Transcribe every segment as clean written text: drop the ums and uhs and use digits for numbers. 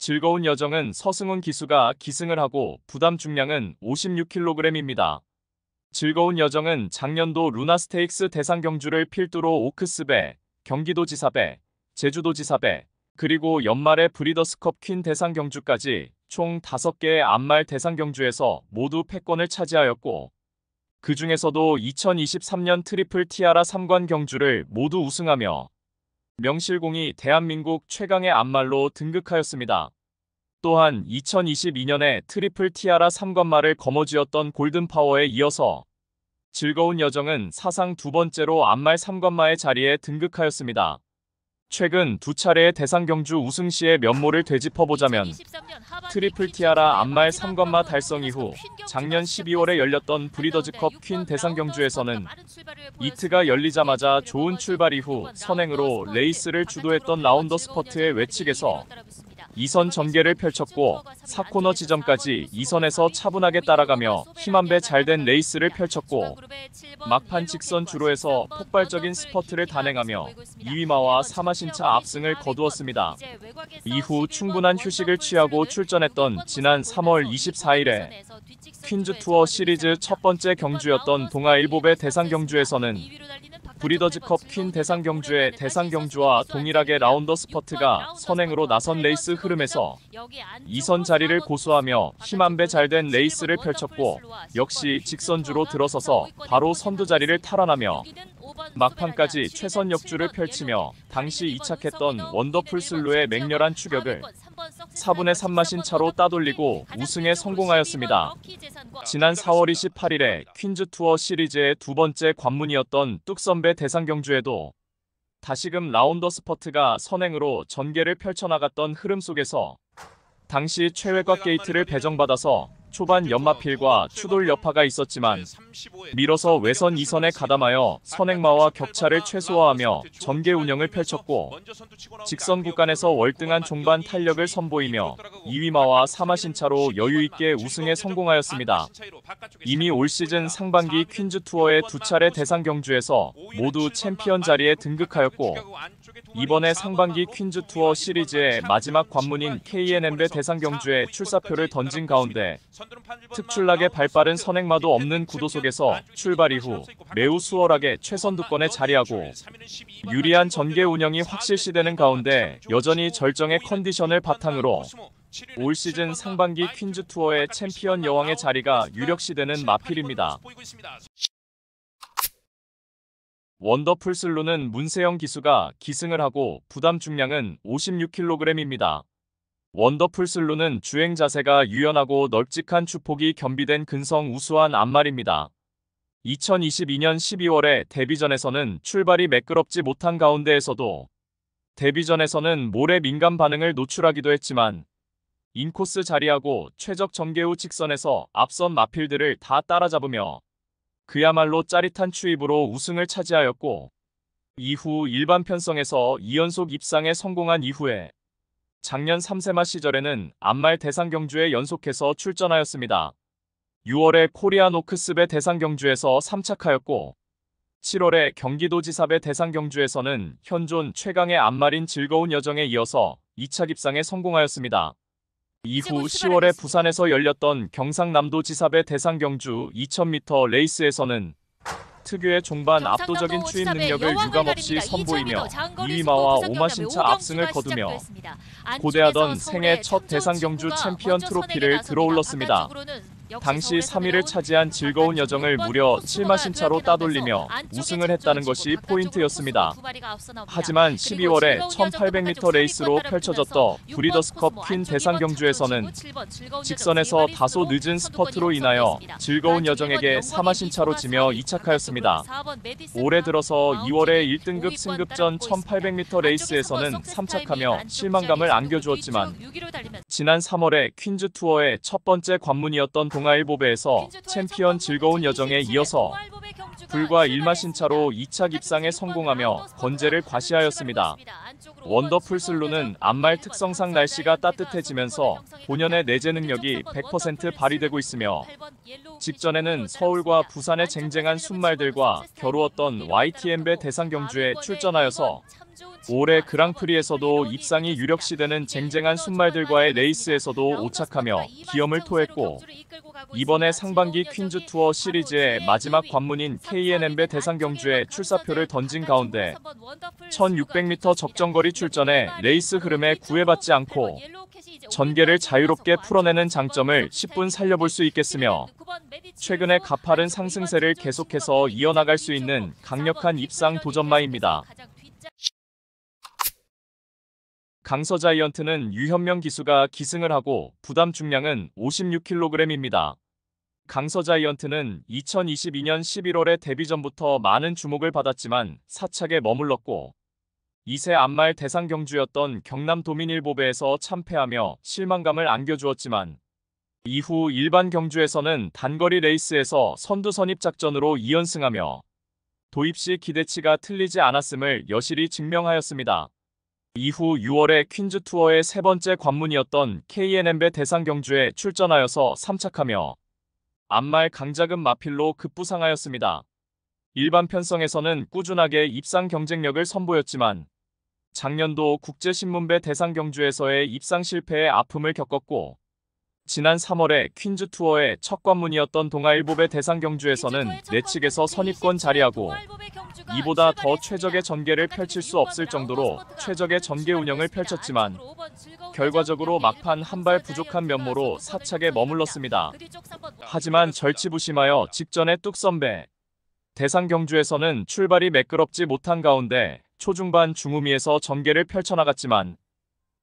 즐거운 여정은 서승훈 기수가 기승을 하고 부담 중량은 56kg입니다. 즐거운 여정은 작년도 루나스테이크스 대상 경주를 필두로 오크스배, 경기도지사배, 제주도지사배, 그리고 연말에 브리더스컵 퀸 대상 경주까지 총 5개의 암말 대상 경주에서 모두 패권을 차지하였고, 그 중에서도 2023년 트리플 티아라 3관 경주를 모두 우승하며 명실공히 대한민국 최강의 암말로 등극하였습니다. 또한 2022년에 트리플 티아라 3관말을 거머쥐었던 골든파워에 이어서 즐거운 여정은 사상 두 번째로 암말 3관마의 자리에 등극하였습니다. 최근 두 차례의 대상 경주 우승 시의 면모를 되짚어보자면 트리플 티아라 암말 3관마 달성 이후 작년 12월에 열렸던 브리더즈컵 퀸 대상 경주에서는 이트가 열리자마자 좋은 출발 이후 선행으로 레이스를 주도했던 라운더 스퍼트의 외측에서 2선 전개를 펼쳤고 4코너 지점까지 2선에서 차분하게 따라가며 힘한배 잘된 레이스를 펼쳤고, 막판 직선 주로에서 폭발적인 스퍼트를 단행하며 2위마와 사마신차 압승을 거두었습니다. 이후 충분한 휴식을 취하고 출전했던 지난 3월 24일에 퀸즈 투어 시리즈 첫 번째 경주였던 동아일보배 대상 경주에서는 브리더즈컵 퀸 대상 경주의 대상 경주와 동일하게 라운더 스퍼트가 선행으로 나선 레이스 흐름에서 2선 자리를 고수하며 힘한배 잘된 레이스를 펼쳤고, 역시 직선주로 들어서서 바로 선두 자리를 탈환하며 막판까지 최선 역주를 펼치며 당시 이착했던 원더풀 슬로의 맹렬한 추격을 4분의 3마신 차로 따돌리고 우승에 성공하였습니다. 지난 4월 28일에 퀸즈 투어 시리즈의 두 번째 관문이었던 뚝섬배 대상 경주에도 다시금 라운더 스퍼트가 선행으로 전개를 펼쳐나갔던 흐름 속에서 당시 최외곽 게이트를 배정받아서 초반 연마필과 추돌 여파가 있었지만 밀어서 외선 2선에 가담하여 선행마와 격차를 최소화하며 전개 운영을 펼쳤고, 직선 구간에서 월등한 종반 탄력을 선보이며 2위마와 사마신차로 여유있게 우승에 성공하였습니다. 이미 올 시즌 상반기 퀸즈 투어의 두 차례 대상 경주에서 모두 챔피언 자리에 등극하였고, 이번에 상반기 퀸즈 투어 시리즈의 마지막 관문인 KNM배 대상 경주에 출사표를 던진 가운데 특출나게 발빠른 선행마도 없는 구도 속에서 출발 이후 매우 수월하게 최선두권에 자리하고 유리한 전개 운영이 확실시되는 가운데 여전히 절정의 컨디션을 바탕으로 올 시즌 상반기 퀸즈 투어의 챔피언 여왕의 자리가 유력시되는 마필입니다. 원더풀 슬로는 문세영 기수가 기승을 하고 부담 중량은 56kg입니다. 원더풀 슬로는 주행 자세가 유연하고 널찍한 추폭이 겸비된 근성 우수한 암말입니다. 2022년 12월에 데뷔전에서는 출발이 매끄럽지 못한 가운데에서도 데뷔전에서는 몰의 민감 반응을 노출하기도 했지만 인코스 자리하고 최적 전개 후 직선에서 앞선 마필들을 다 따라잡으며 그야말로 짜릿한 추입으로 우승을 차지하였고, 이후 일반 편성에서 2연속 입상에 성공한 이후에 작년 3세마 시절에는 암말 대상 경주에 연속해서 출전하였습니다. 6월에 코리안 오크스배 대상 경주에서 3착하였고, 7월에 경기도지사배 대상 경주에서는 현존 최강의 암말인 즐거운 여정에 이어서 2착 입상에 성공하였습니다. 이후 10월에 부산에서 열렸던 경상남도 지사배 대상 경주 2000m 레이스에서는 특유의 종반 압도적인 추임 능력을 유감없이 선보이며 2위마와 오마신차 압승을 거두며 고대하던 생애 첫 대상 경주 챔피언 트로피를 들어올렸습니다. 당시 3위를 차지한 즐거운 여정을 무려 7마신차로 따돌리며 우승을 했다는 것이 포인트였습니다. 하지만 12월에 1800m 레이스로 펼쳐졌던 브리더스컵 퀸 대상 경주에서는 직선에서 다소 늦은 스퍼트로 인하여 즐거운 여정에게 4마신차로 지며 이착하였습니다. 올해 들어서 2월에 1등급 승급전 1800m 레이스에서는 3착하며 실망감을 안겨주었지만 지난 3월에 퀸즈 투어의 첫 번째 관문이었던 동아일보배에서 챔피언 즐거운 여정에 이어서 불과 1마신 차로 2차 입상에 성공하며 건재를 과시하였습니다. 원더풀 슬로는 앞말 특성상 날씨가 따뜻해지면서 본연의 내재 능력이 100% 발휘되고 있으며 직전에는 서울과 부산의 쟁쟁한 순말들과 겨루었던 YTM배 대상 경주에 출전하여서 올해 그랑프리에서도 입상이 유력시되는 쟁쟁한 순말들과의 레이스에서도 오착하며 기염을 토했고 이번에 상반기 퀸즈 투어 시리즈의 마지막 관문인 KNM배 대상 경주에 출사표를 던진 가운데 1600m 적정거리 출전에 레이스 흐름에 구애받지 않고 전개를 자유롭게 풀어내는 장점을 10분 살려볼 수 있겠으며 최근의 가파른 상승세를 계속해서 이어나갈 수 있는 강력한 입상 도전마입니다. 강서자이언트는 유현명 기수가 기승을 하고 부담 중량은 56kg입니다. 강서자이언트는 2022년 11월에 데뷔 전부터 많은 주목을 받았지만 사착에 머물렀고 2세 앞말 대상 경주였던 경남 도민일보배에서 참패하며 실망감을 안겨주었지만 이후 일반 경주에서는 단거리 레이스에서 선두 선입 작전으로 2연승하며 도입 시 기대치가 틀리지 않았음을 여실히 증명하였습니다. 이후 6월에 퀸즈 투어의 세 번째 관문이었던 KNM배 대상 경주에 출전하여서 3착하며 앞말 강자급 마필로 급부상하였습니다. 일반 편성에서는 꾸준하게 입상 경쟁력을 선보였지만 작년도 국제신문배 대상 경주에서의 입상 실패에 아픔을 겪었고 지난 3월에 퀸즈 투어의 첫 관문이었던 동아일보배 대상 경주에서는 내측에서 선입권 자리하고 이보다 더 최적의 전개를 펼칠 수 없을 정도로 최적의 전개 운영을 펼쳤지만 결과적으로 막판 한 발 부족한 면모로 사착에 머물렀습니다. 하지만 절치부심하여 직전의 뚝선배 대상 경주에서는 출발이 매끄럽지 못한 가운데 초중반 중후미에서 전개를 펼쳐나갔지만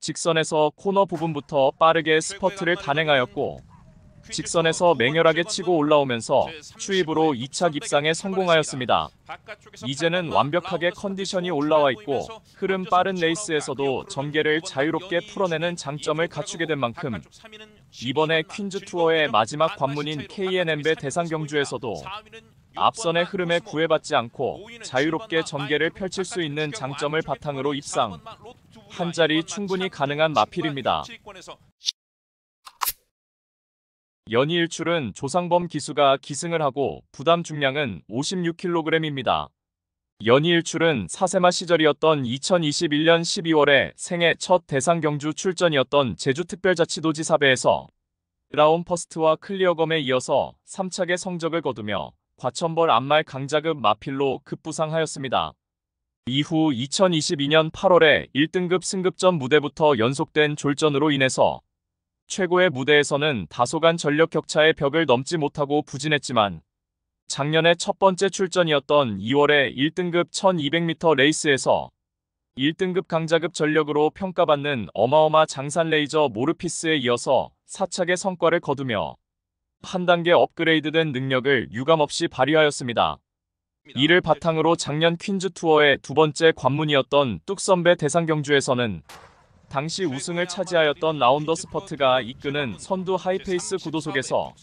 직선에서 코너 부분부터 빠르게 스퍼트를 단행하였고 직선에서 맹렬하게 치고 올라오면서 추입으로 2차 입상에 성공하였습니다. 이제는 완벽하게 컨디션이 올라와 있고 흐름 빠른 레이스에서도 전개를 자유롭게 풀어내는 장점을 갖추게 된 만큼 이번에 퀸즈 투어의 마지막 관문인 KNM배 대상 경주에서도 앞선의 흐름에 구애받지 않고 자유롭게 전개를 펼칠 수 있는 장점을 바탕으로 입상 한 자리 충분히 가능한 마필입니다. 연이일출은 조상범 기수가 기승을 하고 부담 중량은 56kg입니다. 연이일출은 사세마 시절이었던 2021년 12월에 생애 첫 대상 경주 출전이었던 제주특별자치도지사배에서 라운 퍼스트와 클리어검에 이어서 3착의 성적을 거두며 과천벌 앞말 강자급 마필로 급부상하였습니다. 이후 2022년 8월에 1등급 승급전 무대부터 연속된 졸전으로 인해서 최고의 무대에서는 다소간 전력 격차의 벽을 넘지 못하고 부진했지만 작년의 첫 번째 출전이었던 2월의 1등급 1200m 레이스에서 1등급 강자급 전력으로 평가받는 어마어마 장산 레이저 모르피스에 이어서 4착의 성과를 거두며 한 단계 업그레이드된 능력을 유감없이 발휘하였습니다. 이를 바탕으로 작년 퀸즈 투어의 두 번째 관문이었던 뚝선배 대상 경주에서는 당시 우승을 차지하였던 라운더 스퍼트가 이끄는 선두 하이페이스 구도 속에서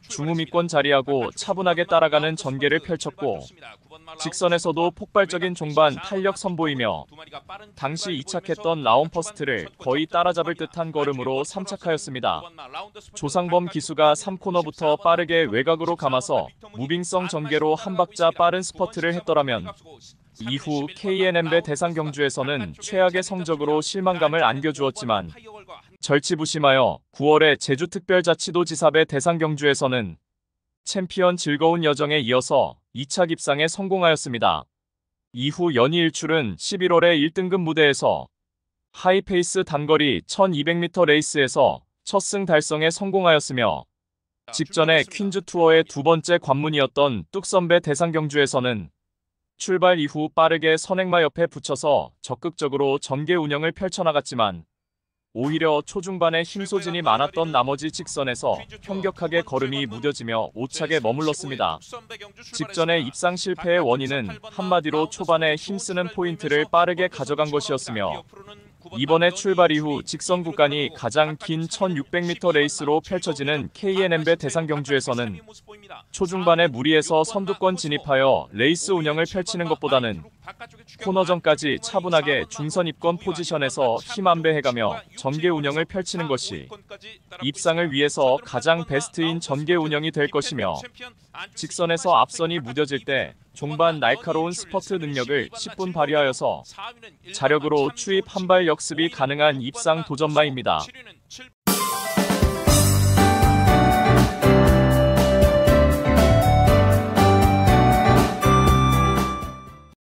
중후미권 자리하고 차분하게 따라가는 전개를 펼쳤고 직선에서도 폭발적인 종반 탄력 선보이며 당시 2착했던 라운 퍼스트를 거의 따라잡을 듯한 걸음으로 3착하였습니다. 조상범 기수가 3코너부터 빠르게 외곽으로 감아서 무빙성 전개로 한 박자 빠른 스퍼트를 했더라면 이후 KNM배 대상 경주에서는 최악의 성적으로 실망감을 안겨주었지만 절치부심하여 9월에 제주특별자치도지사배 대상 경주에서는 챔피언 즐거운 여정에 이어서 2차 입상에 성공하였습니다. 이후 연이일출은 11월에 1등급 무대에서 하이페이스 단거리 1200m 레이스에서 첫 승 달성에 성공하였으며 직전에 퀸즈 투어의 두 번째 관문이었던 뚝선배 대상 경주에서는 출발 이후 빠르게 선행마 옆에 붙여서 적극적으로 전개 운영을 펼쳐나갔지만 오히려 초중반에 힘소진이 많았던 나머지 직선에서 현격하게 걸음이 무뎌지며 5착에 머물렀습니다. 직전의 입상 실패의 원인은 한마디로 초반에 힘쓰는 포인트를 빠르게 가져간 것이었으며 이번에 출발 이후 직선 구간이 가장 긴 1600m 레이스로 펼쳐지는 KNM배 대상 경주에서는 초중반에 무리해서 선두권 진입하여 레이스 운영을 펼치는 것보다는 코너전까지 차분하게 중선입권 포지션에서 힘안배해가며 전개 운영을 펼치는 것이 입상을 위해서 가장 베스트인 전개 운영이 될 것이며, 직선에서 앞선이 무뎌질 때 종반 날카로운 스퍼트 능력을 10분 발휘하여서 자력으로 추입 한발 역습이 가능한 입상 도전마입니다.